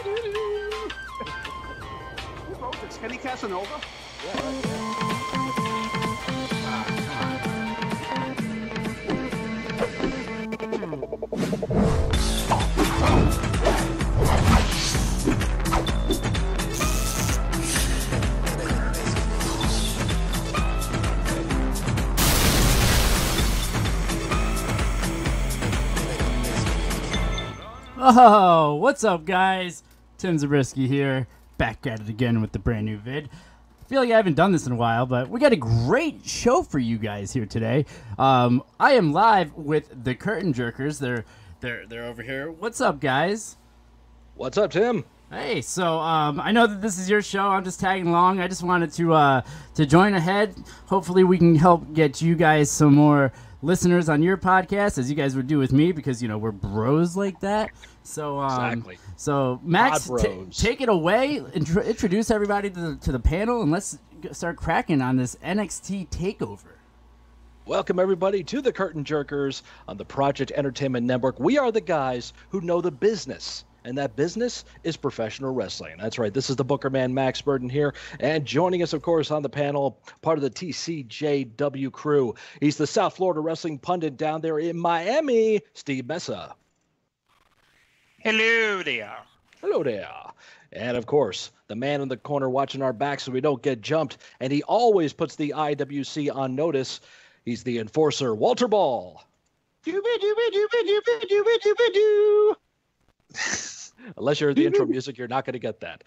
Who wrote this? Kenny Casanova? Oh, what's up, guys? Tim Zabriskie here, back at it again with the brand new vid. I feel like I haven't done this in a while, but we got a great show for you guys here today. I am live with the Curtain Jerkers. They're over here. What's up, guys? What's up, Tim? Hey, so I know that this is your show. I'm just tagging along. I just wanted to join ahead. Hopefully, we can help get you guys some more listeners on your podcast, as you guys would do with me, because we're bros like that. So Exactly. So Max, bros. take it away. Introduce everybody to the panel, and let's start cracking on this NXT Takeover. Welcome, everybody, to the Curtain Jerkers on the Project Entertainment Network. We are the guys who know the business, and that business is professional wrestling. That's right. This is the Booker Man, Max Burton here, and joining us, of course, on the panel, part of the TCJW crew. He's the South Florida wrestling pundit down there in Miami, Steve Mesa. Hello there. Hello there. And, of course, the man in the corner watching our backs so we don't get jumped, and he always puts the IWC on notice. He's the enforcer, Walter Ball. Unless you're the intro music, you're not going to get that.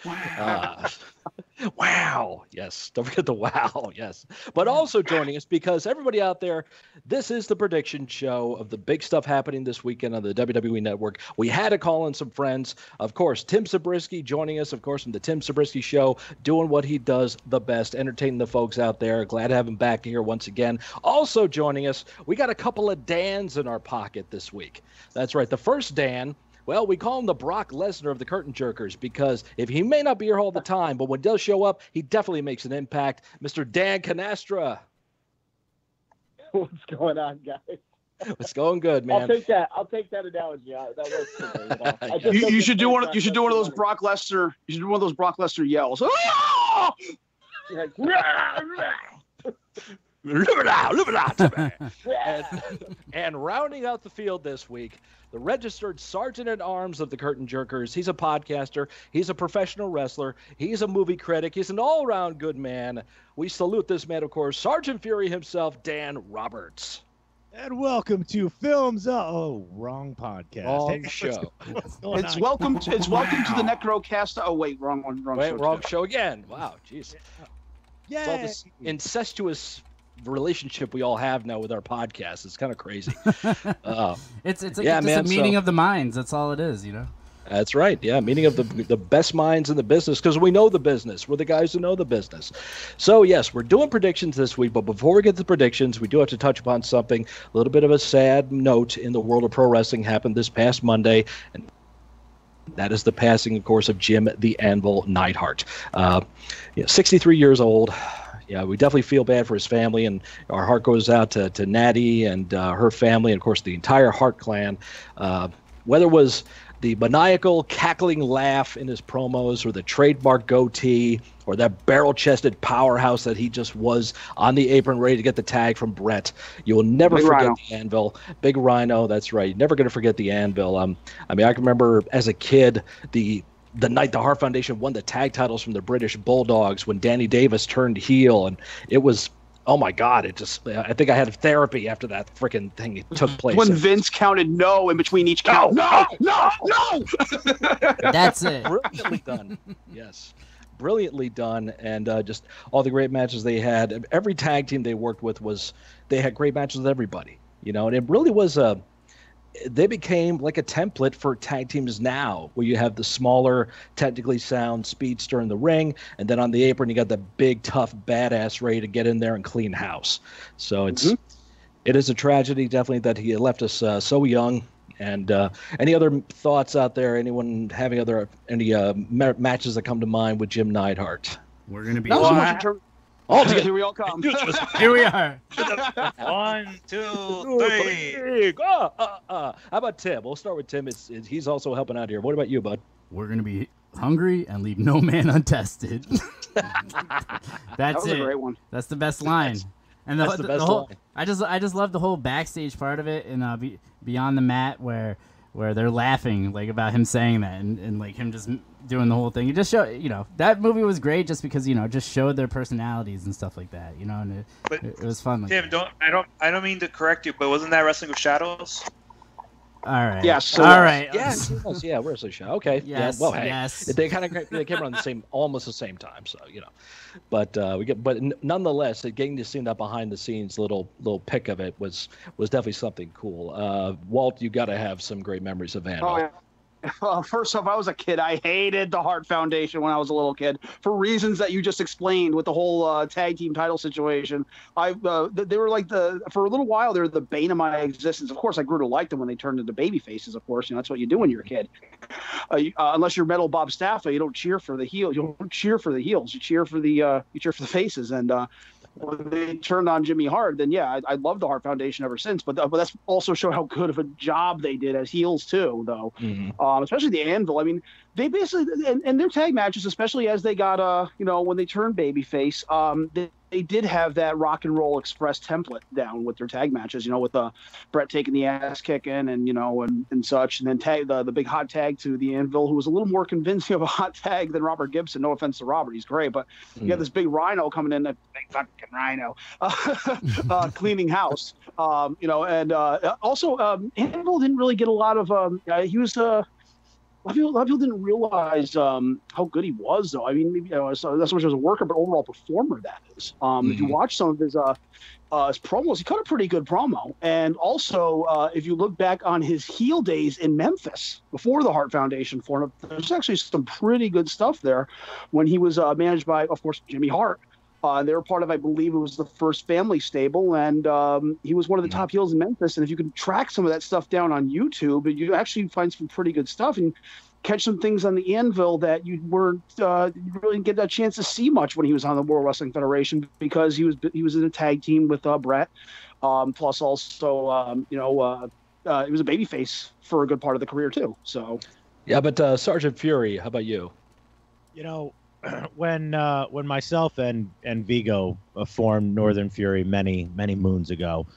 Wow. Yes. Don't forget the wow. Yes. But also joining us, because everybody out there, this is the prediction show of the big stuff happening this weekend on the WWE Network. We had to call in some friends. Of course, Tim Zabriskie joining us, of course, from the Tim Zabriskie Show, doing what he does the best, entertaining the folks out there. Glad to have him back here once again. Also joining us, we got a couple of Dans in our pocket this week. That's right. The first Dan, well, we call him the Brock Lesnar of the Curtain Jerkers, because if he may not be here all the time, but when he does show up, he definitely makes an impact. Mr. Dan Canastra. What's going on, guys? It's going good, man. I'll take that analogy. That works for me. You should do one of those Brock Lesnar. You should do one of those Brock Lesnar yells. Oh! And rounding out the field this week, the registered Sergeant-at-Arms of the Curtain Jerkers. He's a podcaster. He's a professional wrestler. He's a movie critic. He's an all-around good man. We salute this man, of course, Sergeant Fury himself, Dan Roberts. And welcome to Films. Wrong podcast. Wrong show. It's welcome to the Necrocast. Oh wait, wrong one. Wrong show again. Wow, jeez. Yeah. It's all this incestuous relationship we all have now with our podcast. It's kind of crazy. It's like a meeting of the minds. That's all it is, That's right. Yeah, meeting of the best minds in the business, because we know the business. We're the guys who know the business. So, yes, we're doing predictions this week, but before we get to the predictions, we do have to touch upon something. A little bit of a sad note in the world of pro wrestling happened this past Monday, and that is the passing, of course, of Jim the Anvil Neidhart. 63 years old. Yeah, we definitely feel bad for his family, and our heart goes out to Natty and her family, and, of course, the entire Hart clan. Whether it was the maniacal, cackling laugh in his promos, or the trademark goatee, or that barrel-chested powerhouse that he just was on the apron ready to get the tag from Brett, you will never forget the Anvil. Big Rhino, that's right. Never going to forget the Anvil. I can remember as a kid the night the Hart Foundation won the tag titles from the British Bulldogs when Danny Davis turned heel, and it was, oh my God, I think I had therapy after that freaking thing took place. When Vince counted no in between each count. No! That's it. Brilliantly done. Yes. Brilliantly done, and just all the great matches they had. Every tag team they worked with they had great matches with everybody, and it really was they became like a template for tag teams now, where you have the smaller, technically sound speedster in the ring, and then on the apron you got the big, tough, badass ready to get in there and clean house. So it is a tragedy, definitely, that he left us so young. And any other thoughts out there? Anyone having any matches that come to mind with Jim Neidhart? We're gonna be. Here we all come. Here we are. 1, 2, 3. How about Tim? We'll start with Tim. He's also helping out here. What about you, bud? We're gonna be hungry and leave no man untested. That That's was it. a great one. That's the best line. And That's the best whole, line. I just love the whole backstage part of it and Beyond the Mat where they're laughing like about him saying that and like him just doing the whole thing. It just show that movie was great just because it just showed their personalities and stuff like that. And it was fun. Like Tim, that. I don't mean to correct you, but wasn't that Wrestling with Shadows? All right. Yes. All right. Yeah, where's the show? Okay. Yes, Yeah. Well, hey, yes. they came around almost the same time. So but nonetheless, getting to see that behind the scenes little pick of it was definitely something cool. Walt, you got to have some great memories of Anvil. Oh, yeah. Well, first off, I was a kid. I hated the Hart Foundation when I was a little kid for reasons that you just explained with the whole tag team title situation. They were like for a little while, they were the bane of my existence. Of course, I grew to like them when they turned into baby faces. Of course, that's what you do when you're a kid. Unless you're Metal Bob Staffa, you don't cheer for the heel. You don't cheer for the heels. You cheer for the faces. And when they turned on Jimmy Hart, then yeah, I loved the Hart Foundation ever since. But that's also showed how good of a job they did as heels too, though. Mm-hmm. Especially the Anvil. I mean, they basically and their tag matches, especially as they got when they turned babyface, they did have that Rock and Roll Express template down with their tag matches. With Brett taking the ass kicking and such, and then the big hot tag to the Anvil, who was a little more convincing of a hot tag than Robert Gibson. No offense to Robert, he's great, but you have this big Rhino coming in, that big fucking Rhino, cleaning house. And also Anvil didn't really get a lot of. He was. A lot of people didn't realize how good he was, though. I mean, maybe so that's much as a worker, but overall performer, that is. If you watch some of his promos, he cut a pretty good promo. And also, if you look back on his heel days in Memphis before the Hart Foundation formed, there's actually some pretty good stuff there when he was managed by, of course, Jimmy Hart. They were part of, I believe it was the First Family stable, and he was one of the top heels in Memphis. And if you can track some of that stuff down on YouTube, you actually find some pretty good stuff and catch some things on the Anvil that you weren't you really didn't get a chance to see much when he was on the World Wrestling Federation, because he was in a tag team with Brett. Plus, also, he was a babyface for a good part of the career too. So, yeah, but Sergeant Fury, how about you? When myself and Vigo formed Northern Fury many moons ago,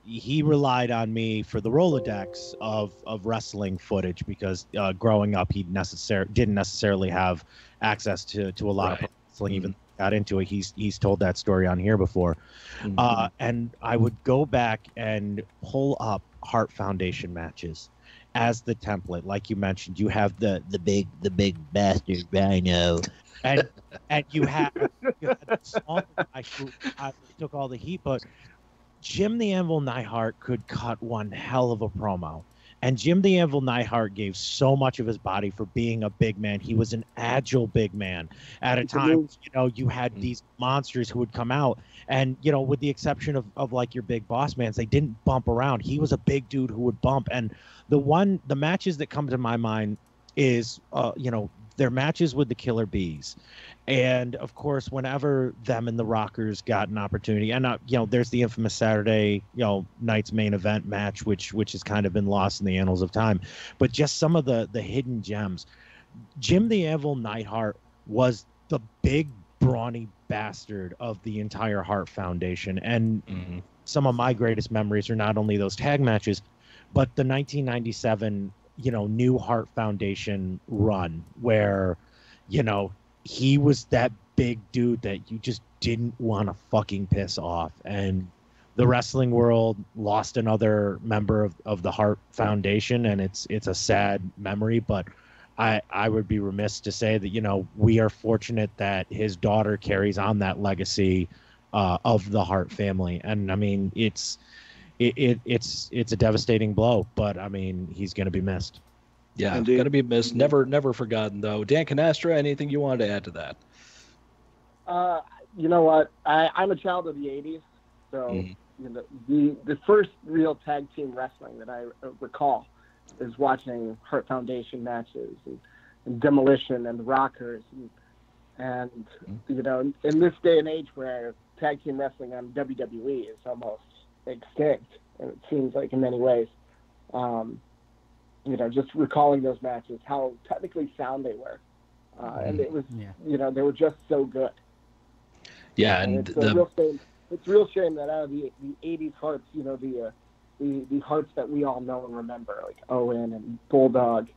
he relied on me for the Rolodex of wrestling footage, because growing up he didn't necessarily have access to a lot of wrestling. Even got into it. He's told that story on here before. And I would go back and pull up Hart Foundation matches as the template. Like you mentioned, you have the big bastard Rhino, and you had the small guy who took all the heat, but Jim the Anvil Neidhart could cut one hell of a promo. And Jim the Anvil Neidhart gave so much of his body for being a big man. He was an agile big man. At a time, you had these monsters who would come out, and with the exception of like your big boss mans, they didn't bump around. He was a big dude who would bump. And the matches that come to my mind is their matches with the Killer Bees. And of course, whenever them and the Rockers got an opportunity, and there's the infamous Saturday night's main event match, which has kind of been lost in the annals of time. But just some of the hidden gems. Jim the Anvil Neidhart was the big brawny bastard of the entire Hart Foundation, and some of my greatest memories are not only those tag matches, but the 1997 new Hart Foundation run, where he was that big dude that you just didn't want to fucking piss off. And the wrestling world lost another member of the Hart Foundation, and it's a sad memory, but I would be remiss to say that we are fortunate that his daughter carries on that legacy of the Hart family. And I mean, it's a devastating blow, but I mean, he's going to be missed. Yeah, going to be missed. Never forgotten, though. Dan Canastra, anything you wanted to add to that? You know what? I'm a child of the 80s, so the first real tag team wrestling that I recall is watching Hart Foundation matches and Demolition and the Rockers, and in this day and age where tag team wrestling on WWE is almost extinct, and it seems like in many ways. just recalling those matches, how technically sound they were. And it was, they were just so good. Yeah, and it's a real shame. It's a real shame that out of the 80s hearts, the hearts that we all know and remember, like Owen and Bulldog,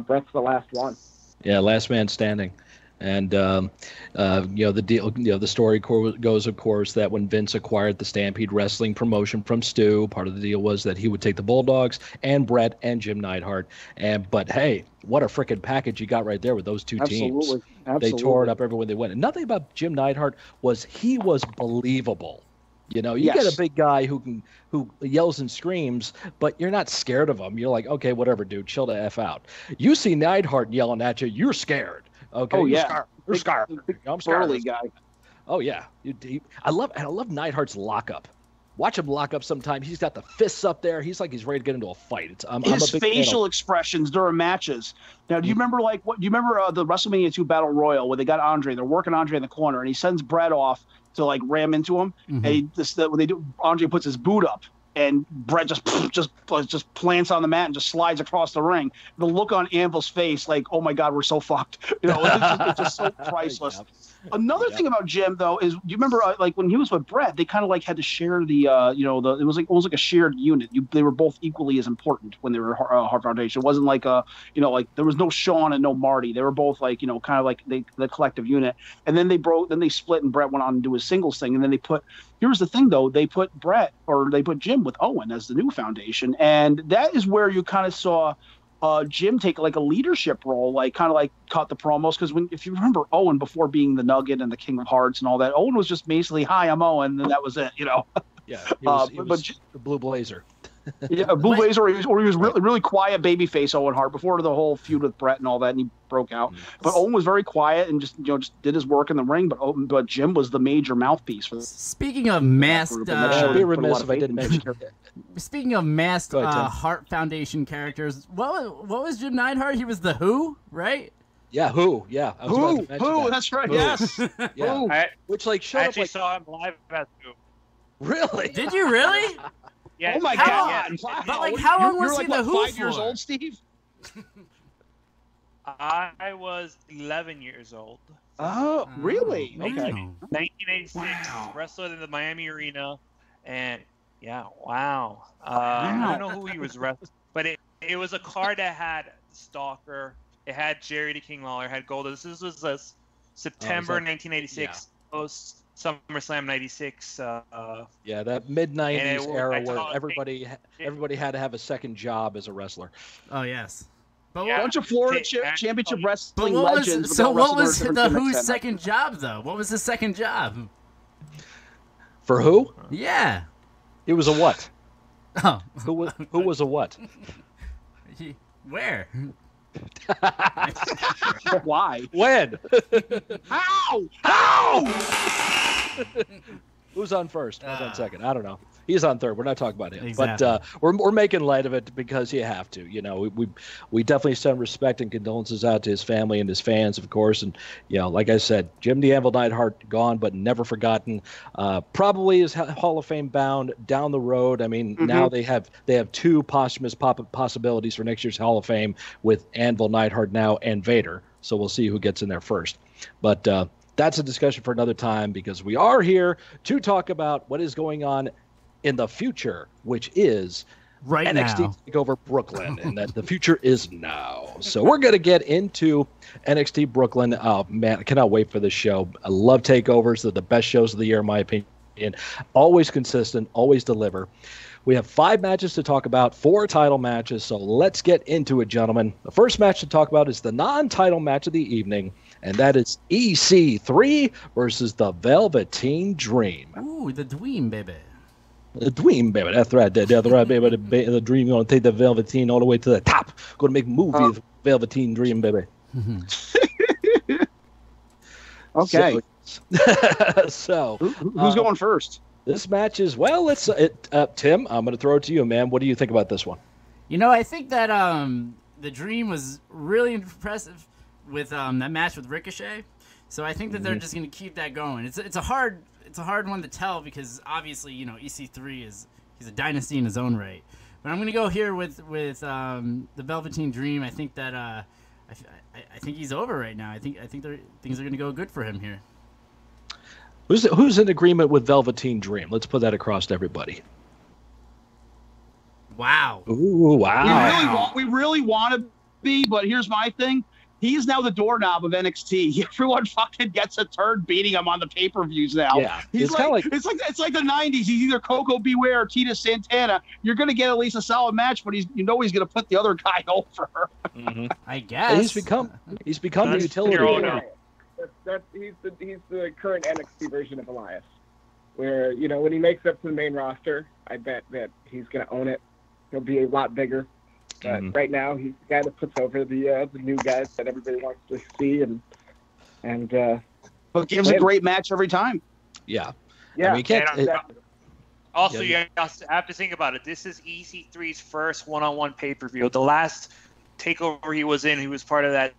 Brett's the last one. Yeah, last man standing. And the deal, the story goes, of course, that when Vince acquired the Stampede Wrestling promotion from Stu, part of the deal was that he would take the Bulldogs and Brett and Jim Neidhart. But hey, what a freaking package you got right there with those two teams. Absolutely. They tore it up everywhere they went. And nothing about Jim Neidhart was he was believable. You get a big guy who yells and screams, but you're not scared of him. You're like, okay, whatever, dude, chill the F out. You see Neidhart yelling at you, you're scared. Okay. Oh yeah. You're scared. I'm scared. Burly guy. Oh yeah. I love Neidhart's lockup. Watch him lock up sometime. He's got the fists up there. He's like he's ready to get into a fight. His facial expressions during matches. Now, do you remember the WrestleMania 2 Battle Royal where they got Andre? They're working Andre in the corner, and he sends Brett off to ram into him. And when they do, Andre puts his boot up, and Brett just plants on the mat and just slides across the ring. The look on Anvil's face, like, oh my God, we're so fucked. It's just so priceless. Yeah. Another thing about Jim, though, is you remember when he was with Brett, they kind of had to share the it was like a shared unit. They were both equally as important when they were Hart Foundation. It wasn't like there was no Sean and no Marty. They were both the collective unit. And then they split, and Brett went on to do his singles thing. And then here's the thing, though, they put Jim with Owen as the new foundation, and that is where you kind of saw Jim take a leadership role, caught the promos, because if you remember Owen before being the Nugget and the King of Hearts and all that, Owen was just basically, hi, I'm Owen, and that was it, Yeah, he was the Blue Blazer. Yeah, Blue Blazer, or he was really quiet babyface Owen Hart before the whole feud with Brett and all that, and he broke out. But Owen was very quiet and just did his work in the ring. But Jim was the major mouthpiece for. Speaking of masked, I'd be remiss if I didn't mention it. Speaking of masked Hart Foundation characters, what was Jim Neidhart? He was the Who, right? Yeah, Who? Yeah, Who? That's right. Who. Yes. Yeah. Who. Which I actually saw him live at Who. Really? Did you really? Yeah. Oh my God! Yeah. But how long was he the Who 5 years for? old, Steve? I was 11 years old. Oh, really? Wow. Okay. 1986, wrestled in the Miami Arena, and wow. I don't know who he was wrestling, but it was a card that had Stalker, it had Jerry the King Lawler, it had Goldust. This was September 1986 post SummerSlam '96. Yeah, that mid '90s era where everybody had to have a second job as a wrestler. Oh yes. But a bunch of Florida Championship Wrestling what legends. What was the Who's second job, though? What was his second job? For Who? Yeah. It was a what? Oh. Who was a what? Where? Why? When? How? Who's on first? Who's on second? I don't know. He's on third. We're not talking about him, exactly. But we're making light of it because you have to. We definitely send respect and condolences out to his family and his fans, of course. And like I said, Jim the Anvil Neidhart gone but never forgotten. Probably is Hall of Fame bound down the road. I mean, now they have two posthumous possibilities for next year's Hall of Fame with Anvil Neidhart now and Vader. So we'll see who gets in there first. But that's a discussion for another time because we are here to talk about what is going on in the future, which is NXT Takeover Brooklyn, and that the future is now. So we're going to get into NXT Brooklyn. Oh, man, I cannot wait for this show. I love takeovers. They're the best shows of the year, in my opinion. Always consistent, always deliver. We have 5 matches to talk about, 4 title matches, so let's get into it, gentlemen. The first match to talk about is the non-title match of the evening, and that is EC3 versus the Velveteen Dream. Ooh, the Dream, baby. The Dream, baby. That's right. That's right, baby. The Dream going to take the Velveteen all the way to the top. Going to make a movie of Velveteen Dream, baby. Okay. So who's going first? This match is, Tim, I'm going to throw it to you, man. What do you think about this one? I think that the Dream was really impressive with that match with Ricochet. So I think that they're just going to keep that going. It's a hard one to tell because obviously, EC3 he's a dynasty in his own right. But I'm gonna go here with the Velveteen Dream. I think that I think he's over right now. I think things are gonna go good for him here. Who's in agreement with Velveteen Dream? Let's put that across to everybody. Wow. Ooh, wow. We really want to be, but here's my thing. He's now the doorknob of NXT. Everyone fucking gets a turn beating him on the pay-per-views now. Yeah, it's like the 90s. He's either Coco Beware or Tita Santana. You're going to get at least a solid match, but he's going to put the other guy over. Mm-hmm. I guess. He's become the utility. He's the current NXT version of Elias, where when he makes up to the main roster, I bet that he's going to own it. He'll be a lot bigger. But right now, he's the guy that puts over the new guys that everybody wants to see, but gives a great match every time. Yeah. Yeah. I mean, Exactly. Also, you have to think about it. This is EC3's first one-on-one pay-per-view. The last takeover he was in, he was part of that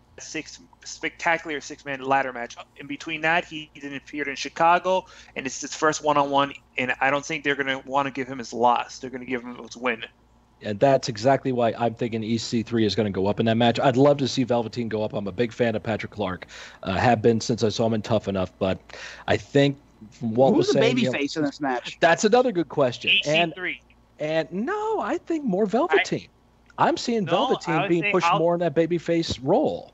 spectacular six-man ladder match. In between that, he didn't appear in Chicago, and it's his first one-on-one. And I don't think they're going to want to give him his loss. They're going to give him his win. And that's exactly why I'm thinking EC3 is going to go up in that match. I'd love to see Velveteen go up. I'm a big fan of Patrick Clark. Have been since I saw him in Tough Enough. But I think from what was saying, who's the babyface in this match? That's another good question. EC3. And no, I think more Velveteen. I'm seeing Velveteen being pushed more in that babyface role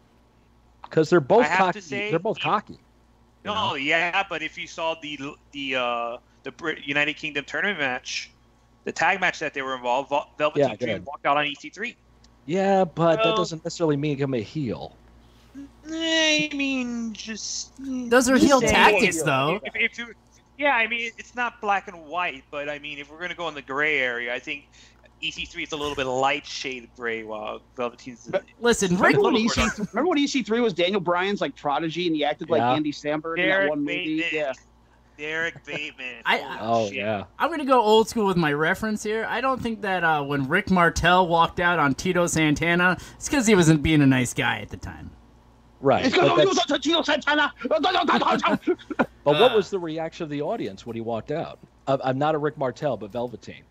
because they're both cocky. They're both cocky. No, yeah, but if you saw the United Kingdom tournament match. The tag match that they were involved, Velveteen Dream walked out on EC3. Yeah, but that doesn't necessarily mean him a heel. I mean, those are heel tactics, though. I mean, it's not black and white, but I mean, if we're going to go in the gray area, I think EC3 is a little bit light shade gray, while Velveteen's. Listen, remember when EC3 was Daniel Bryan's like prodigy, and he acted like Andy Samberg in that one movie? Yeah. Derek Bateman. I'm going to go old school with my reference here. I don't think that when Rick Martel walked out on Tito Santana, it's because he wasn't being a nice guy at the time. Right. It's because he was Tito Santana. But what was the reaction of the audience when he walked out? I'm not a Rick Martel, but Velveteen.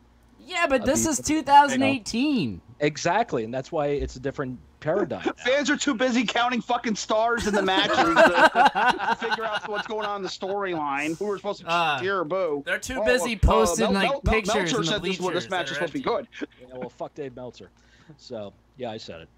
Yeah, but this is 2018. Exactly, and that's why it's a different paradigm. Fans are too busy counting fucking stars in the matches to figure out what's going on in the storyline. Who we're supposed to cheer or boo? They're too busy posting pictures. Meltzer said this match is supposed to be good. Yeah, well, fuck Dave Meltzer. So yeah, I said it.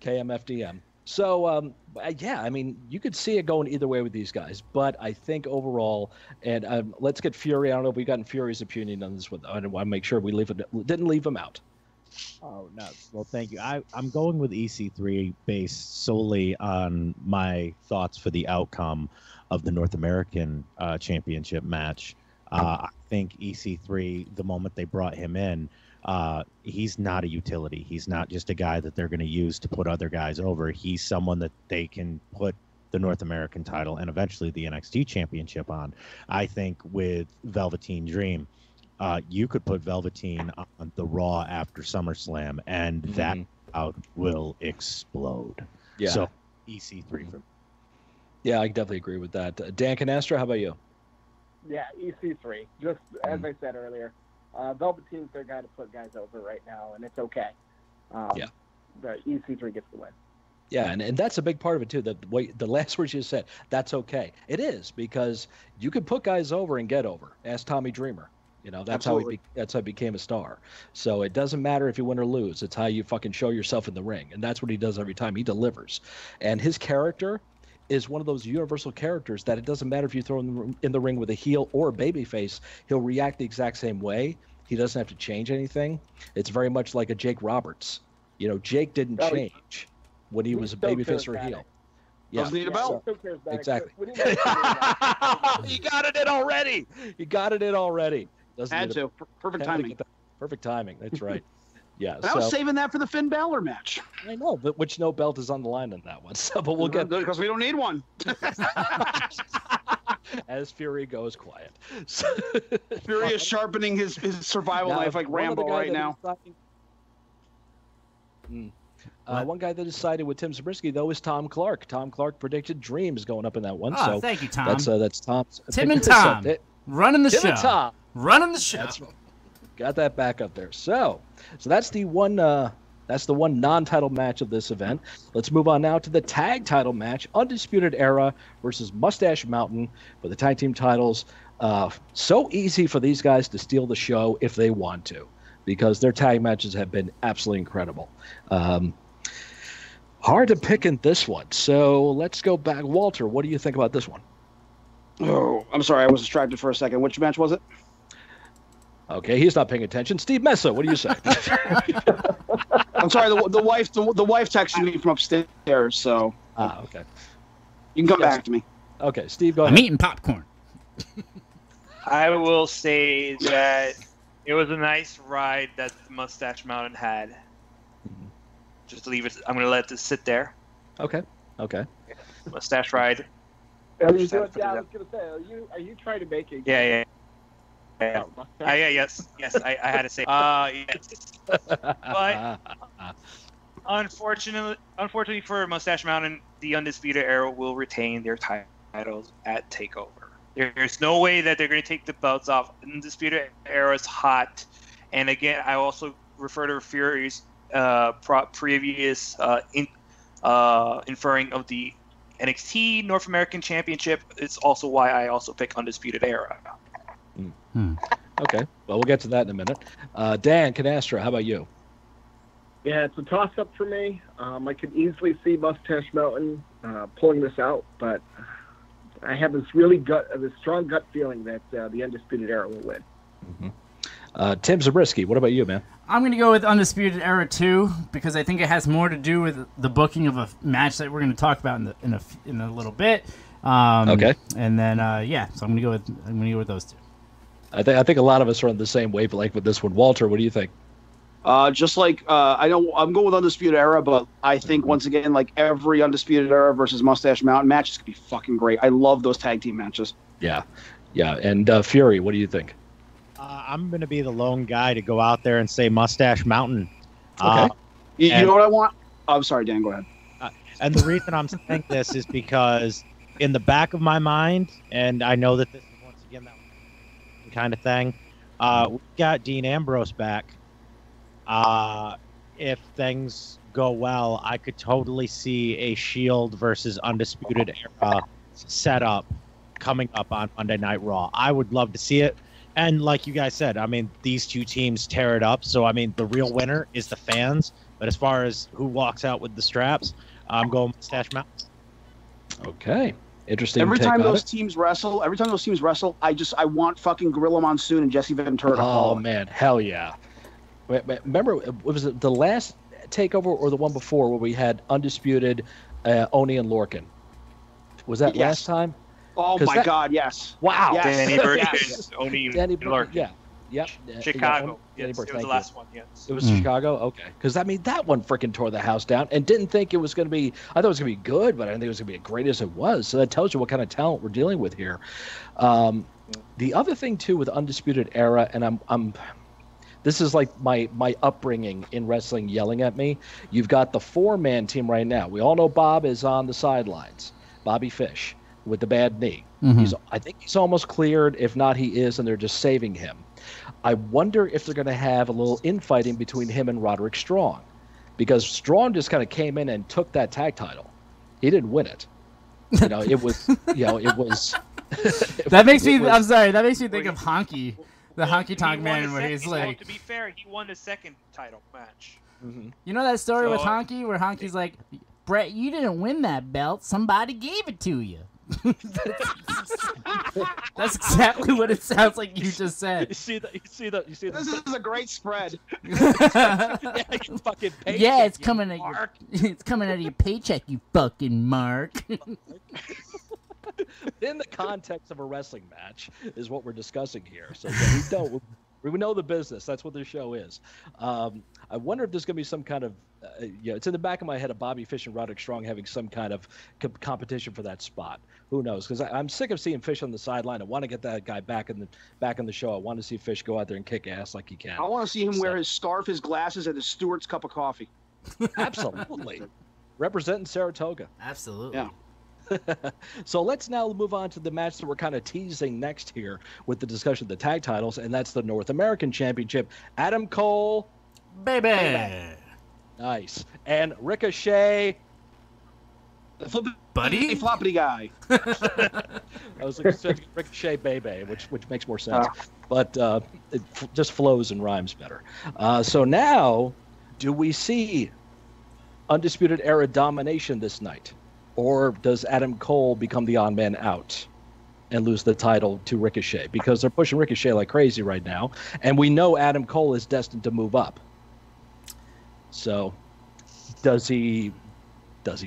KMFDM. So I mean, you could see it going either way with these guys, but I think overall, and let's get Fury. I don't know if we've gotten Fury's opinion on this. I want to make sure we didn't leave him out. Oh, no. Well, thank you. I'm going with EC3 based solely on my thoughts for the outcome of the North American Championship match. I think EC3, the moment they brought him in, he's not a utility. He's not just a guy that they're going to use to put other guys over. He's someone that they can put the North American title and eventually the NXT Championship on. I think with Velveteen Dream, you could put Velveteen on the Raw after SummerSlam, and that crowd will explode. Yeah. So EC3 for me. Yeah, I definitely agree with that. Dan Canastra, how about you? Yeah, EC3. Just as I said earlier, Velveteen's their guy to put guys over right now, and it's okay. But EC3 gets the win. Yeah, and that's a big part of it too. The last words you said, that's okay. It is, because you can put guys over and get over. Ask Tommy Dreamer. That's how he became a star. So it doesn't matter if you win or lose. It's how you fucking show yourself in the ring, and that's what he does every time. He delivers, and his character is one of those universal characters that it doesn't matter if you throw him in the ring with a heel or a babyface, he'll react the exact same way. He doesn't have to change anything. It's very much like a Jake Roberts. Jake didn't change when he was a babyface or a heel. Yeah. Doesn't need a belt. Exactly. You got it in already. Had to. Perfect timing. Perfect timing. That's right. Yeah. I was saving that for the Finn Balor match. I know, but which no belt is on the line in that one. So, but we'll get because we don't need one. As Fury goes quiet. Fury is sharpening his survival knife like Rambo right now. One guy that decided with Tim Zabriskie, though, is Tom Clark. Tom Clark predicted Dream is going up in that one. Oh, thank you, Tom. That's Tom's. Tim and Tom running the show. Tim and Tom running the show. Got that back up there. So that's the one. That's the one non-title match of this event. Let's move on now to the tag title match: Undisputed Era versus Mustache Mountain for the tag team titles. So easy for these guys to steal the show if they want to, because their tag matches have been absolutely incredible. Hard to pick in this one. So let's go back. Walter, what do you think about this one? Oh, I'm sorry. I was distracted for a second. Which match was it? Okay, he's not paying attention. Steve Messa, what do you say? I'm sorry. The wife texted me from upstairs, so. Okay. You can come back to me. Okay, Steve, go ahead. I'm eating popcorn. I will say that it was a nice ride that Mustache Mountain had. Just leave it. I'm going to let this sit there. Okay. Mustache ride. I was going to say, are you trying to make a Yeah. Yes, I had to say. Yes. But unfortunately for Mustache Mountain, the Undisputed Era will retain their titles at Takeover. There's no way that they're going to take the belts off. Undisputed Era is hot, and again, I also refer to Fury's previous inferring of the NXT North American Championship. It's also why I also pick Undisputed Era. Okay, well, we'll get to that in a minute. Dan Canastra, how about you? Yeah, it's a toss-up for me. I could easily see Mustache Mountain pulling this out, but I have this strong gut feeling that the Undisputed Era will win. Tim Zabriskie, what about you, man? I'm going to go with Undisputed Era 2 because I think it has more to do with the booking of a match that we're going to talk about in a little bit. Okay. And then so I'm going to go with those two. I think a lot of us are on the same wavelength with this one. Walter, what do you think? Just like I know I'm going with Undisputed Era, but I think once again, like every Undisputed Era versus Mustache Mountain match is gonna be fucking great. I love those tag team matches. Yeah. And Fury, what do you think? I'm going to be the lone guy to go out there and say Mustache Mountain. Okay. You know what I want? I'm sorry, Dan. Go ahead. And the reason I'm saying this is because in the back of my mind, and I know that this is once again that kind of thing, we got Dean Ambrose back. If things go well, I could totally see a Shield versus Undisputed Era setup coming up on Monday Night Raw. I would love to see it. And like you guys said, I mean, these two teams tear it up. So, I mean, the real winner is the fans. But as far as who walks out with the straps, I'm going Mustache Mountain. Okay. Interesting. Every time those teams wrestle, I want fucking Gorilla Monsoon and Jesse Ventura. Oh, man. Hell yeah. Remember, was it the last Takeover or the one before where we had Undisputed, Oni and Lorcan? Was that last time? Oh my God! Yes. Wow. Yes. Danny Burke, Oni, Lorcan. Yeah. Yep. Chicago. Yes, it was the last one. Yes. It was Chicago. Okay. Because I mean, that one freaking tore the house down, and didn't think it was going to be. I thought it was going to be good, but I didn't think it was going to be as great as it was. So that tells you what kind of talent we're dealing with here. The other thing too with Undisputed Era, and I'm. This is like my upbringing in wrestling yelling at me. You've got the 4-man team right now. We all know Bob is on the sidelines. Bobby Fish with the bad knee. I think he's almost cleared. If not, he is, and they're just saving him. I wonder if they're going to have a little infighting between him and Roderick Strong, because Strong just kind of came in and took that tag title. He didn't win it. It was. That makes me. I'm sorry. That makes me think of Honky, the Honky Tonk Man, where he's like. To be fair, he won the second title match. You know that story with Honky, where Honky's like, Brett, you didn't win that belt. Somebody gave it to you. That's exactly what it sounds like you just said. You see that? This is a great spread. Fucking paycheck, yeah, it's coming at it's coming out of your paycheck, you fucking Mark. In the context of a wrestling match is what we're discussing here. So we know the business. That's what this show is. I wonder if there's going to be some kind of, it's in the back of my head of Bobby Fish and Roderick Strong having some kind of competition for that spot. Who knows? Because I'm sick of seeing Fish on the sideline. I want to get that guy back in the show. I want to see Fish go out there and kick ass like he can. I want to see him wear his scarf, his glasses, and his Stewart's cup of coffee. Absolutely. Representing Saratoga. Absolutely. Yeah. So let's now move on to the match that we're kind of teasing next here with the discussion of the tag titles, and that's the North American Championship. Adam Cole, Baby. nice, and Ricochet, Buddy? floppity guy. I was like, Ricochet Bebe, which makes more sense, but it just flows and rhymes better. So now, do we see Undisputed Era domination this night? Or does Adam Cole become the odd man out and lose the title to Ricochet? Because they're pushing Ricochet like crazy right now. And we know Adam Cole is destined to move up. So does he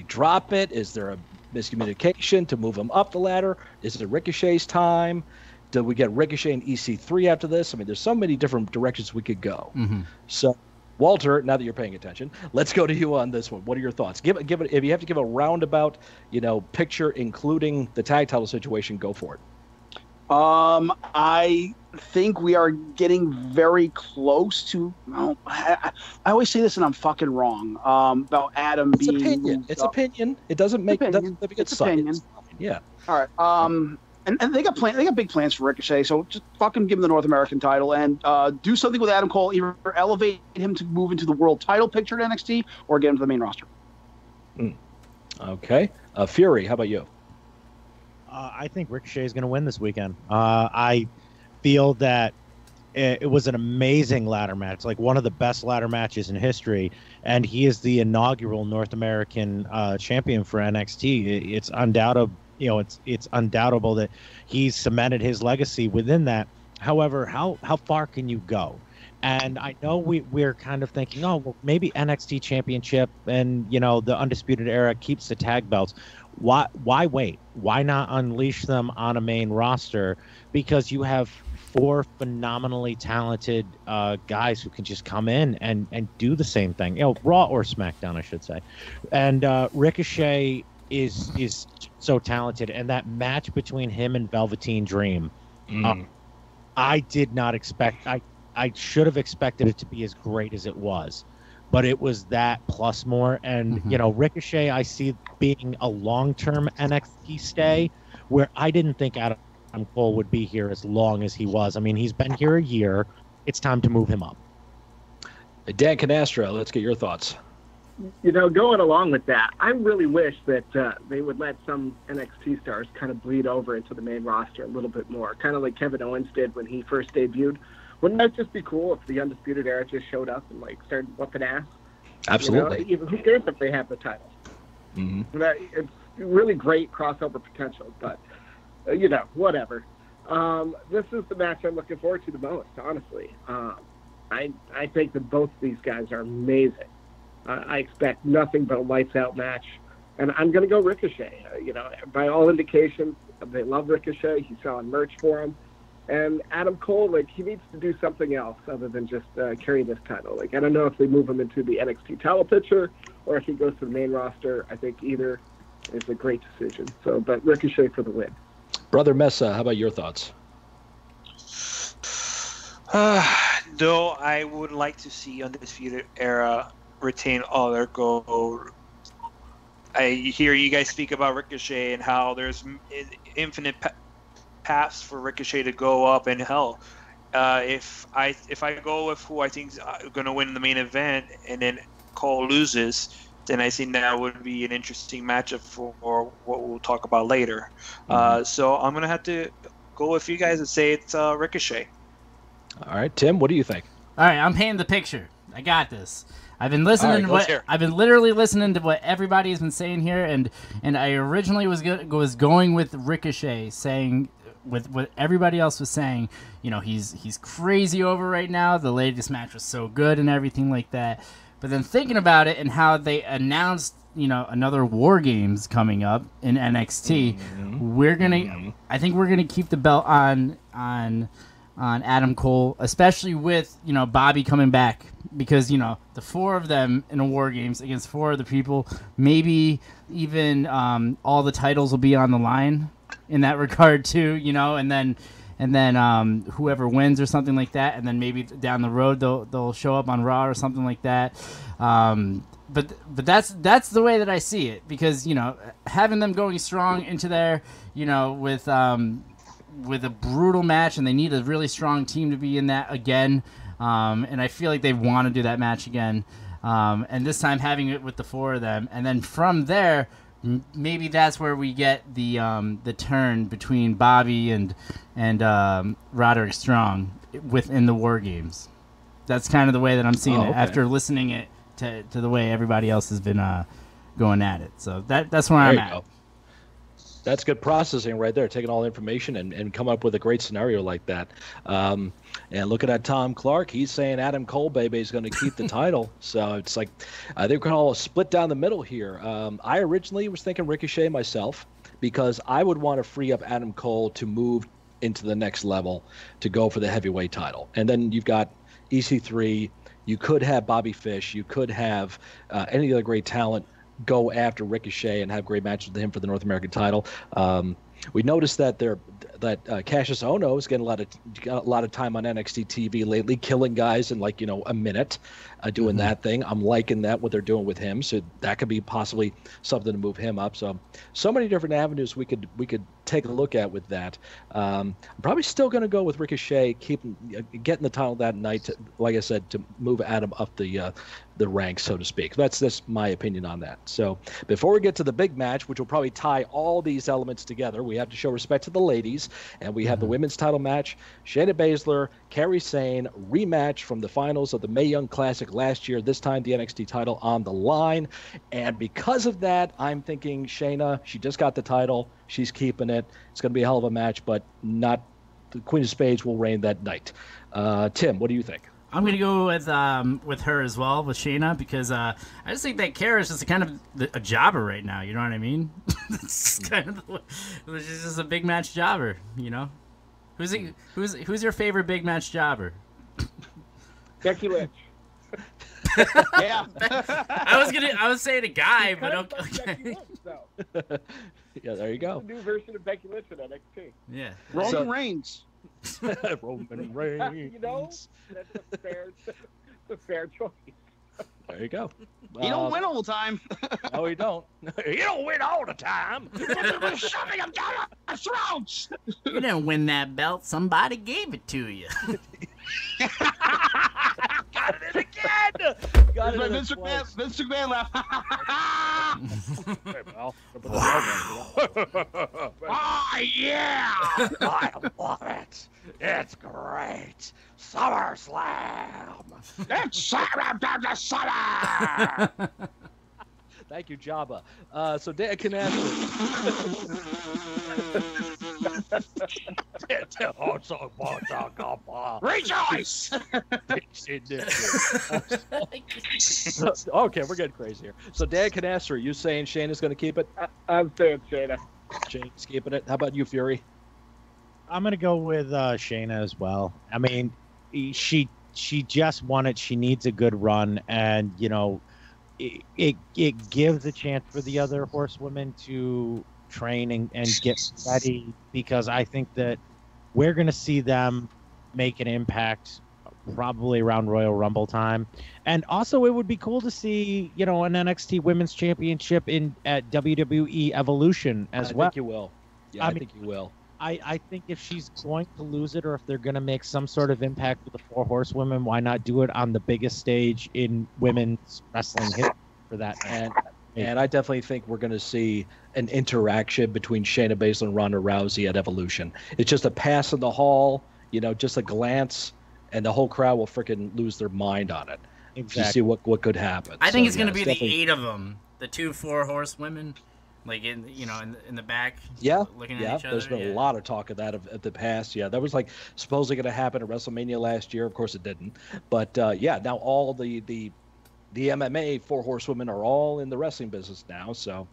drop it? Is there a miscommunication to move him up the ladder? Is it Ricochet's time? Do we get Ricochet and EC3 after this? I mean, there's so many different directions we could go. Mm-hmm. So Walter, now that you're paying attention, let's go to you on this one. What are your thoughts? Give it. If you have to give a roundabout, picture, including the tag title situation, go for it. I think we are getting very close to. I always say this and I'm fucking wrong. About Adam It's being. opinion. It's opinion. It doesn't make It's opinion. Yeah. All right. And they got big plans for Ricochet, so just fucking give him the North American title and do something with Adam Cole, either elevate him to move into the world title picture at NXT or get him to the main roster. Okay. Fury, how about you? I think Ricochet is going to win this weekend. I feel that it was an amazing ladder match, like one of the best ladder matches in history, and he is the inaugural North American champion for NXT. It's undoubtable. It's undoubtable that he's cemented his legacy within that. However, how far can you go? And I know we're kind of thinking, oh, well, maybe NXT Championship and the Undisputed Era keeps the tag belts. Why wait? Why not unleash them on a main roster? Because you have 4 phenomenally talented guys who can just come in and do the same thing. Raw or SmackDown, I should say. And Ricochet is so talented, and that match between him and Velveteen Dream, I did not expect. I should have expected it to be as great as it was, but it was that plus more. And Ricochet, I see being a long-term NXT stay, where I didn't think Adam Cole would be here as long as he was. I mean, he's been here a year. It's time to move him up. Dan Canastro, let's get your thoughts. Going along with that, I really wish that they would let some NXT stars kind of bleed over into the main roster a little bit more, kind of like Kevin Owens did when he first debuted. Wouldn't that just be cool if the Undisputed Era just showed up and started whooping ass? Absolutely. Even who cares if they have the title? It's really great crossover potential, but whatever. This is the match I'm looking forward to the most, honestly. I think that both of these guys are amazing. I expect nothing but a lights-out match, and I'm going to go Ricochet. By all indications, they love Ricochet. He's selling merch for him. And Adam Cole, he needs to do something else other than just carry this title. I don't know if they move him into the NXT title picture or if he goes to the main roster. I think either is a great decision. But Ricochet for the win. Brother Mesa, how about your thoughts? Though I would like to see Undisputed Era retain all their gold. I hear you guys speak about Ricochet and how there's infinite paths for Ricochet to go up, and hell, if I go with who I think is going to win the main event, and then Cole loses, then I think that would be an interesting matchup for what we'll talk about later. So I'm going to have to go with you guys and say it's Ricochet. All right, Tim, what do you think? All right, I'm painting the picture. I got this. I've been listening I've been literally listening to what everybody has been saying here, and I originally was going with Ricochet, saying with what everybody else was saying. He's crazy over right now. The latest match was so good and everything like that. But then thinking about it and how they announced, another War Games coming up in NXT, I think we're gonna keep the belt on Adam Cole, especially with Bobby coming back, because the 4 of them in a War Games against 4 other people, maybe even all the titles will be on the line in that regard too, and then and then whoever wins or something like that, and then maybe down the road they'll show up on Raw or something like that. But that's the way that I see it, because having them going strong into there, with a brutal match, and they need a really strong team to be in that again. And I feel like they want to do that match again. And this time having it with the 4 of them, and then from there, maybe that's where we get the turn between Bobby and Roderick Strong within the War Games. That's kind of the way that I'm seeing it after listening it to the way everybody else has been going at it. So that's where I'm at. Go. That's good processing right there, taking all the information and come up with a great scenario like that. And looking at Tom Clark, he's saying Adam Cole, baby, is going to keep the title. So it's like they're going to all split down the middle here. I originally was thinking Ricochet myself, because I would want to free up Adam Cole to move into the next level to go for the heavyweight title. And then you've got EC3. You could have Bobby Fish. You could have any other great talent go after Ricochet and have great matches with him for the North American title. We noticed that Cassius Ohno is getting a lot of time on NXT TV lately, killing guys in a minute, doing that thing. I'm liking that, what they're doing with him. So that could be possibly something to move him up. So many different avenues we could take a look at with that. I'm probably still going to go with Ricochet, getting the title that night. Like I said, to move Adam up the ranks, so to speak. That's my opinion on that. So before we get to the big match, which will probably tie all these elements together, we have to show respect to the ladies, and we have the women's title match. Shayna Baszler, Kairi Sane, rematch from the finals of the Mae Young Classic last year, this time the NXT title on the line. And because of that, I'm thinking Shayna, she just got the title, she's keeping it. It's going to be a hell of a match, but not the Queen of Spades will reign that night. Tim, what do you think? I'm going to go with her as well, with Shayna, because I just think that Kara is just kind of a jobber right now. You know what I mean? It's kind of she's just a big match jobber. Who's your favorite big match jobber? Becky Lynch. Yeah. I was saying a guy, but okay. Lynch, yeah, there you go. The new version of Becky Lynch in NXT. Yeah. Roman Reigns. Roman Reigns. That's a fair choice. There you go. You don't win all the time. No, you don't. You don't win all the time. Shoving them down our throats. You didn't win that belt. Somebody gave it to you. Got it again. Got it Vince McMahon laugh. Oh, yeah. I love it. It's great. SummerSlam. It's Summer. Thank you, Jabba. So Dan Canastro. Rejoice! Okay, we're getting crazy here. So Dan Canastro, are you saying Shayna's going to keep it? I'm saying Shayna. Shayna's keeping it. How about you, Fury? I'm going to go with Shayna as well. I mean, she just won it. She needs a good run, and it gives a chance for the other horsewomen to train and get ready, because I think that we're going to see them make an impact probably around Royal Rumble time. And also it would be cool to see, an NXT Women's Championship at WWE Evolution as well. I think you will. Yeah, I think you will. I think if she's going to lose it, or if they're going to make some sort of impact with the 4 horsewomen, why not do it on the biggest stage in women's wrestling history for that? And I definitely think we're going to see an interaction between Shayna Baszler and Ronda Rousey at Evolution. It's just a pass in the hall, just a glance, and the whole crowd will freaking lose their mind on it. Exactly. To see what could happen. I think it's going to be the 8 of them, the 2 4 horsewomen. Like in the back, looking at each other. There's been a lot of talk of that at the past. Yeah, that was supposedly going to happen at WrestleMania last year. Of course, it didn't. But now all the MMA 4 horsewomen are all in the wrestling business now. So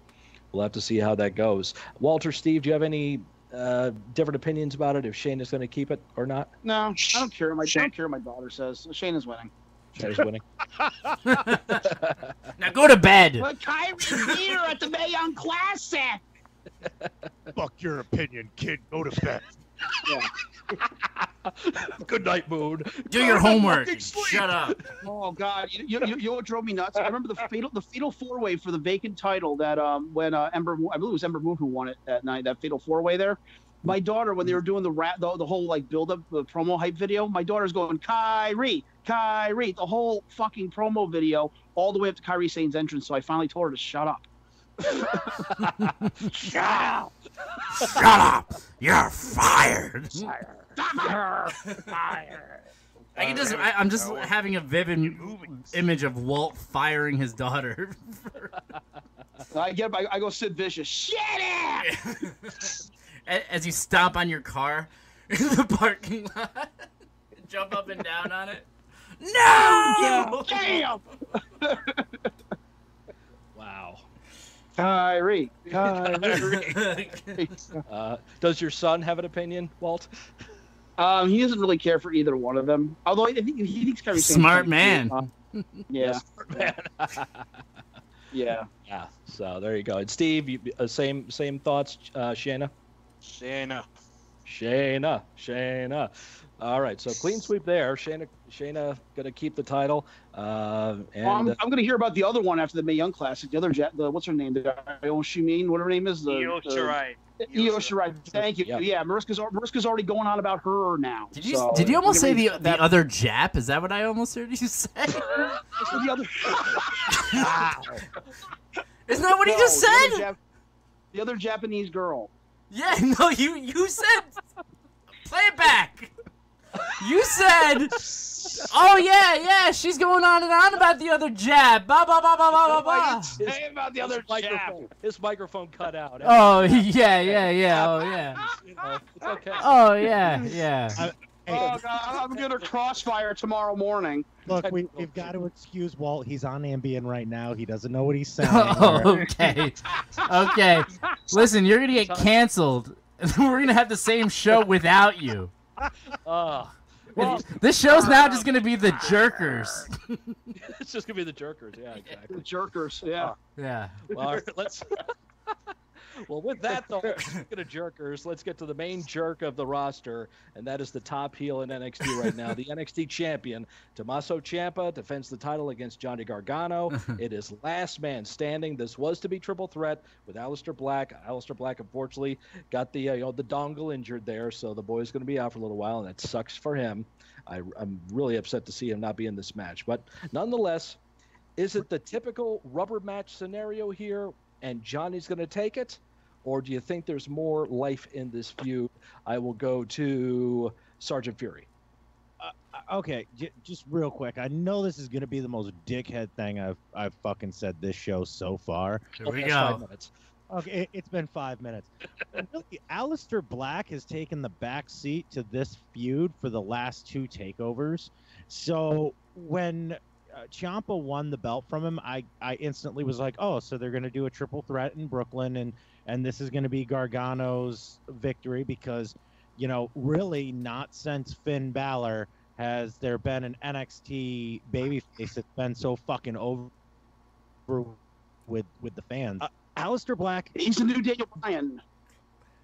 we'll have to see how that goes. Walter, Steve, do you have any different opinions about it? If Shayna's going to keep it or not? No, I don't care. I don't care what my daughter says. Shayna's winning. Shayna's winning. Now go to bed. But Kyrie's here at the Mae Young Classic. Fuck your opinion, kid. Go to bed. Yeah. Good night, Moon. Do your homework. Shut up. Oh God, you know what drove me nuts? I remember the fatal four-way for the vacant title that when Ember, I believe it was Ember Moon who won it that night. That fatal four-way there. My daughter, when they were doing the whole like build-up, the promo hype video, my daughter's going Kyrie, the whole fucking promo video, all the way up to Kyrie Sane's entrance. So I finally told her to shut up. Shut up! Shut up! You're fired. I'm just having a vivid image of Walt firing his daughter. I go Sid Vicious. Shut up! As you stomp on your car in the parking lot, jump up and down on it. No! Damn! Wow. Kyrie. Does your son have an opinion, Walt? He doesn't really care for either one of them. Although I think he thinks Kyrie Sane's smart man. Yeah. Smart man. Yeah. Yeah. So there you go. And Steve, same thoughts, Shayna? Shayna. All right, so clean sweep there. Shayna gonna keep the title. I'm gonna hear about the other one after the Mae Young Classic. The other what's her name? The Shimin, what her name is? Io Shirai. Io Shirai. Thank you. Yeah, Mariska's already going on about her now. Did you almost say the other Jap? Is that what I almost heard you say? The other. Isn't that what he just said? The other Japanese girl. Yeah, no, you said. Play it back. You said, oh yeah, she's going on and on about the other jab. Ba ba ba ba ba ba ba. Say about the other jab. His microphone cut out. Oh yeah. Oh yeah. It's okay. Oh yeah. Oh God, I'm gonna crossfire tomorrow morning. Look, we've got to excuse Walt. He's on Ambien right now. He doesn't know what he's saying. Okay. Listen, you're gonna get canceled. We're gonna have the same show without you. This show's now just gonna be the Jerkers. It's just gonna be the Jerkers. Yeah, exactly. The Jerkers. Yeah. Yeah. Well, all right, let's. Well, with that, though, speaking of jerkers, let's get to the main jerk of the roster, and that is the top heel in NXT right now, the NXT champion. Tommaso Ciampa defends the title against Johnny Gargano. It is last man standing. This was to be triple threat with Aleister Black. Aleister Black, unfortunately, got the the dongle injured there, so the boy's going to be out for a little while, and that sucks for him. I'm really upset to see him not be in this match. But nonetheless, is it the typical rubber match scenario here, and Johnny's going to take it? Or do you think there's more life in this feud? I will go to Sergeant Fury. Okay, just real quick. I know this is going to be the most dickhead thing I've fucking said this show so far. Here we go. Okay, it's been 5 minutes. Really, Aleister Black has taken the back seat to this feud for the last two takeovers. So when Ciampa won the belt from him, I instantly was like, oh, so they're going to do a triple threat in Brooklyn, and this is going to be Gargano's victory because, really not since Finn Balor has there been an NXT babyface that's been so fucking over with the fans. Aleister Black, he's the new Daniel Bryan.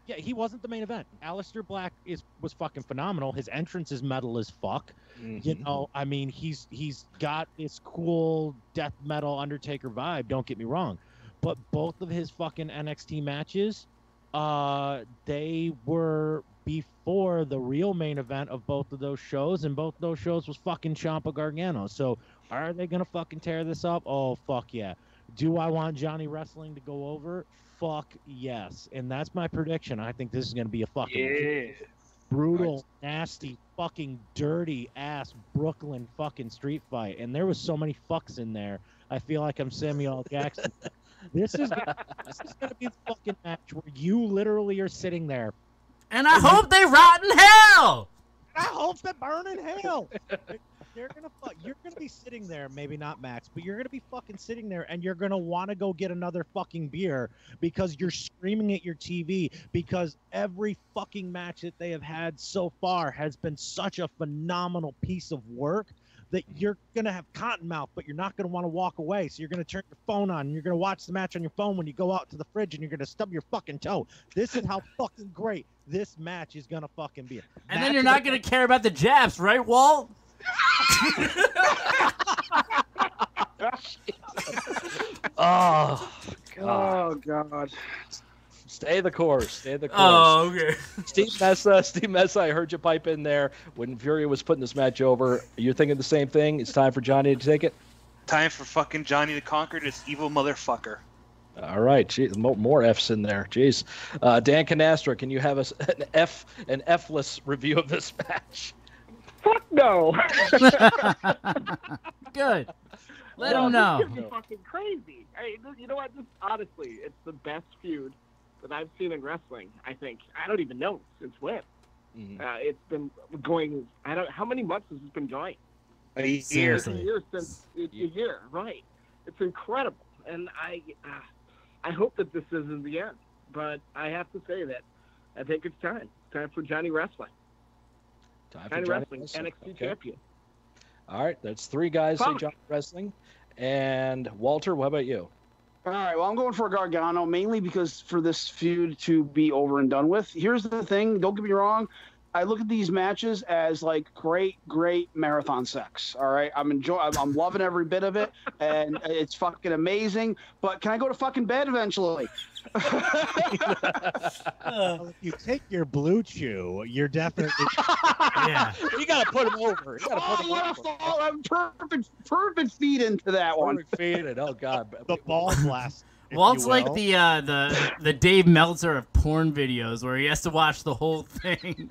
Yeah, he wasn't the main event. Aleister Black was fucking phenomenal. His entrance is metal as fuck. Mm-hmm. I mean, he's got this cool death metal Undertaker vibe. Don't get me wrong, but both of his fucking NXT matches, they were before the real main event of both of those shows, and both of those shows was fucking Ciampa Gargano. So are they gonna fucking tear this up? Oh fuck yeah. Do I want Johnny Wrestling to go over? Fuck yes. And that's my prediction. I think this is going to be a fucking brutal, nasty, fucking dirty ass Brooklyn fucking street fight. And there was so many fucks in there. I feel like I'm Samuel L. Jackson. This is gonna be the fucking match where you literally are sitting there. And I hope they rot in hell. I hope they burn in hell. You're gonna be sitting there, maybe not Max, but you're gonna be fucking sitting there, and you're gonna want to go get another fucking beer because you're screaming at your TV because every fucking match that they have had so far has been such a phenomenal piece of work that you're going to have cotton mouth, but you're not going to want to walk away. So you're going to turn your phone on and you're going to watch the match on your phone when you go out to the fridge and you're going to stub your fucking toe. This is how fucking great this match is going to fucking be. And then you're not going to care about the jabs, right, Walt? Oh, God. Oh God. Stay the course. Stay the course. Oh, okay. Steve Messa, I heard you pipe in there when Fury was putting this match over. You're thinking the same thing? It's time for Johnny to take it? Time for fucking Johnny to conquer this evil motherfucker. All right. Jeez, more F's in there. Jeez. Dan Canastra, can you have us an F-less review of this match? Fuck no. Good. Let him know. This is gonna be fucking crazy. You know what? This, honestly, it's the best feud that I've seen in wrestling. I think. I don't even know since when. Mm-hmm. It's been going. How many months has this been going? A year. Seriously. A year since a year, right? It's incredible, and I hope that this isn't the end. But I have to say that I think it's time. Time for Johnny Wrestling. Johnny Wrestling, NXT champion. All right, that's three guys say Johnny Wrestling. And Walter, what about you? All right, well, I'm going for Gargano, mainly because for this feud to be over and done with. Here's the thing, don't get me wrong. I look at these matches as like great marathon sex. All right, I'm loving every bit of it, and it's fucking amazing. But can I go to fucking bed eventually? If you take your Blue Chew, you're definitely Yeah. You got to put him over. You got to put him over. I'm perfect feed into that one. Perfect feed it. Oh God. the ball blast. if Walt's you like will. the Dave Meltzer of porn videos, where he has to watch the whole thing,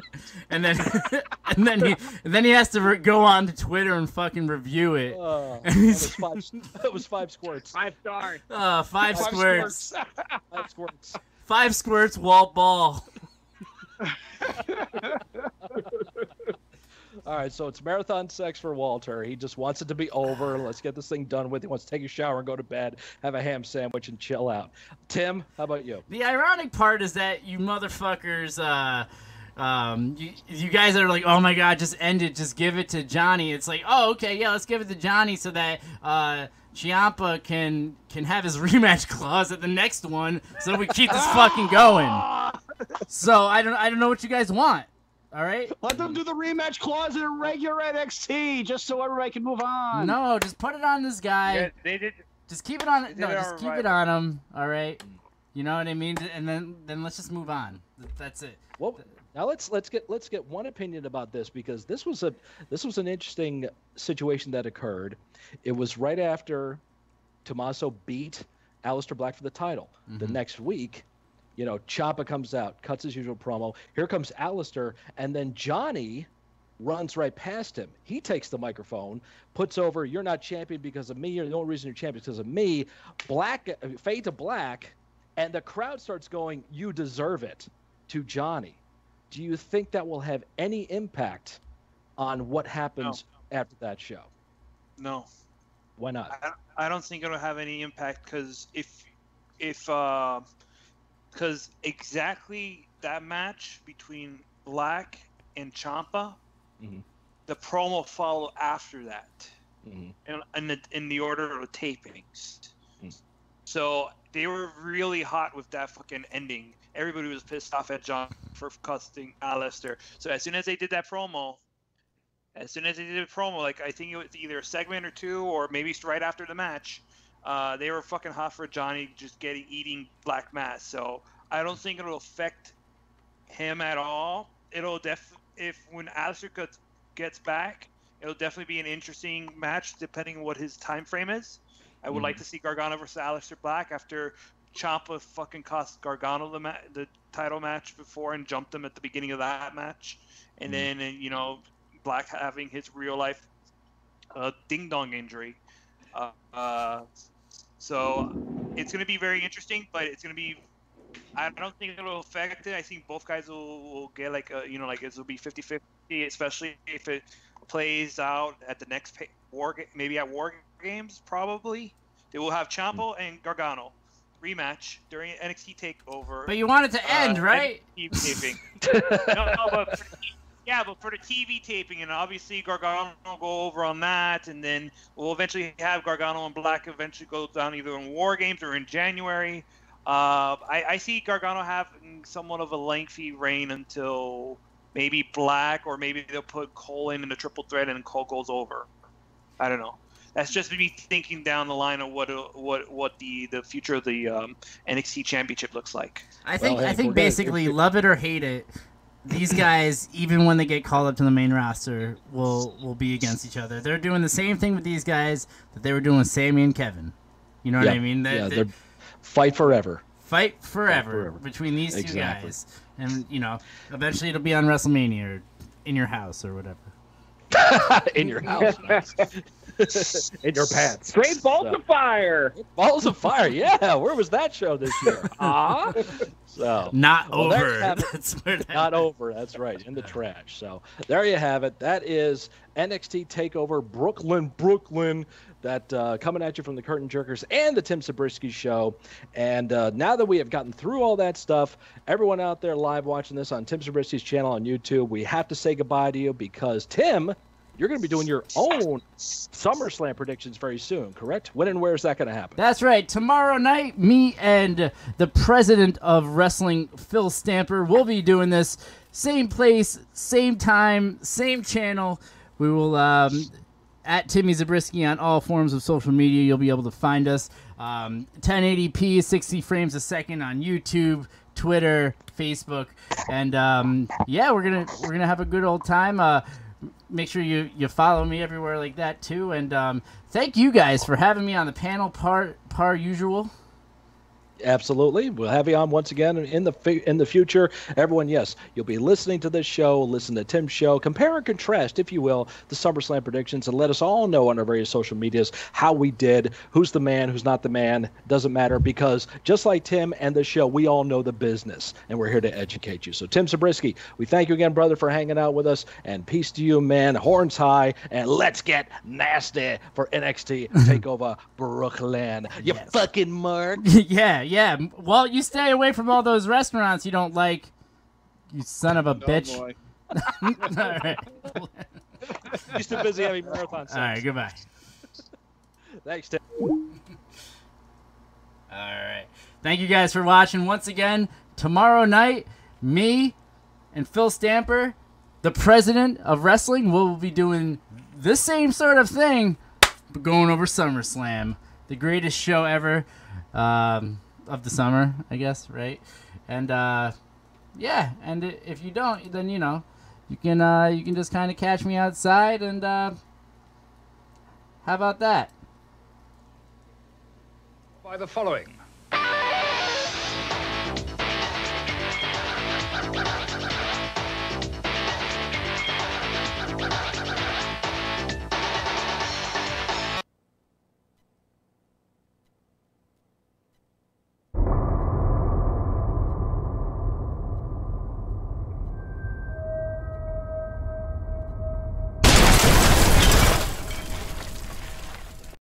and then he has to go on to Twitter and fucking review it. That was five squirts. 5 stars. Five squirts. 5 squirts. 5 squirts. Walt ball. All right, so it's marathon sex for Walter. He just wants it to be over. Let's get this thing done with. He wants to take a shower and go to bed, have a ham sandwich, and chill out. Tim, how about you? The ironic part is that you motherfuckers, you guys are like, oh my god, just end it, just give it to Johnny. It's like, oh, okay, yeah, let's give it to Johnny so that Ciampa can have his rematch clause at the next one, so we keep this fucking going. So I don't know what you guys want. All right. Let them do the rematch clause in a regular NXT, just so everybody can move on. No, just put it on this guy. Yeah, they did. Just keep it on. No, it just on keep it Revival. on him. All right. You know what I mean? And then let's just move on. That's it. Well, now let's get one opinion about this, because this was an interesting situation that occurred. It was right after Tommaso beat Aleister Black for the title. The next week, you know, Ciampa comes out, cuts his usual promo. Here comes Aleister, and then Johnny runs right past him. He takes the microphone, puts over, "You're not champion because of me. You're the only reason you're champion is because of me." Fade to black, and the crowd starts going, "You deserve it," to Johnny. Do you think that will have any impact on what happens after that show? No. Why not? I don't think it'll have any impact, because because exactly that match between Black and Ciampa, the promo followed after that, in the order of the tapings. So they were really hot with that fucking ending. Everybody was pissed off at John for cussing Aleister. So as soon as they did that promo, like I think it was either a segment or two, or maybe right after the match, they were fucking hot for Johnny just eating Black Mass. So I don't think it'll affect him at all. It'll when Aleister gets back, it'll definitely be an interesting match depending on what his time frame is. I would like to see Gargano versus Aleister Black after Ciampa fucking cost Gargano the title match before and jumped him at the beginning of that match, and then Black having his real life ding dong injury. So it's going to be very interesting, but it's going to be, I don't think it'll affect it. I think both guys will get it will be 50-50, especially if it plays out at the next maybe at War Games, probably. They will have Ciampa and Gargano rematch during NXT Takeover. But you want it to end, right? Taping. No, but Yeah, but for the TV taping, and obviously Gargano will go over on that, and then we'll eventually have Gargano and Black eventually go down either in War Games or in January. I see Gargano having somewhat of a lengthy reign until maybe Black, or maybe they'll put Cole in the triple threat and Cole goes over. I don't know. That's just me thinking down the line of what the future of the NXT Championship looks like. I think basically, love it or hate it, these guys, even when they get called up to the main roster, will be against each other. They're doing the same thing with these guys that they were doing with Sammy and Kevin. You know what I mean? They're fight forever. Fight forever between these two guys. And, eventually it'll be on WrestleMania or in your house or whatever. In your house. In your pants. Straight balls of fire. Balls of fire, yeah. Where was that show this year? So not over. Not over. That's right. In the trash. So there you have it. That is NXT Takeover Brooklyn. That coming at you from the Curtain Jerkers and the Tim Zabriskie Show. And now that we have gotten through all that stuff, everyone out there live watching this on Tim Zabriskie's channel on YouTube, we have to say goodbye to you because, Tim, you're going to be doing your own SummerSlam predictions very soon, correct? When and where is that going to happen? That's right. Tomorrow night, me and the president of wrestling, Phil Stamper, will be doing this. Same place, same time, same channel. We will, at Timmy Zabriskie on all forms of social media, you'll be able to find us. 1080p, 60 frames a second on YouTube, Twitter, Facebook. And, we're gonna have a good old time. Make sure you follow me everywhere like that too, and thank you guys for having me on the panel par usual. Absolutely. We'll have you on once again in the future. Everyone, yes, you'll be listening to this show, listen to Tim's show, compare and contrast, if you will, the SummerSlam predictions, and let us all know on our various social medias how we did, who's the man, who's not the man. Doesn't matter, because just like Tim and the show, we all know the business, and we're here to educate you. So, Tim Zabriskie, we thank you again, brother, for hanging out with us, and peace to you, man. Horns high, and let's get nasty for NXT Takeover Brooklyn. You fucking mark. Yeah. Well, you stay away from all those restaurants you don't like, you son of a bitch. Boy. All right. He's too busy having marathon sex. All right, goodbye. Thanks, Tim. All right. Thank you guys for watching. Once again, tomorrow night, me and Phil Stamper, the president of wrestling, will be doing the same sort of thing, but going over SummerSlam, the greatest show ever. Of the summer, I guess, right? And and if you don't, then you can just kind of catch me outside, and how about that? By the following.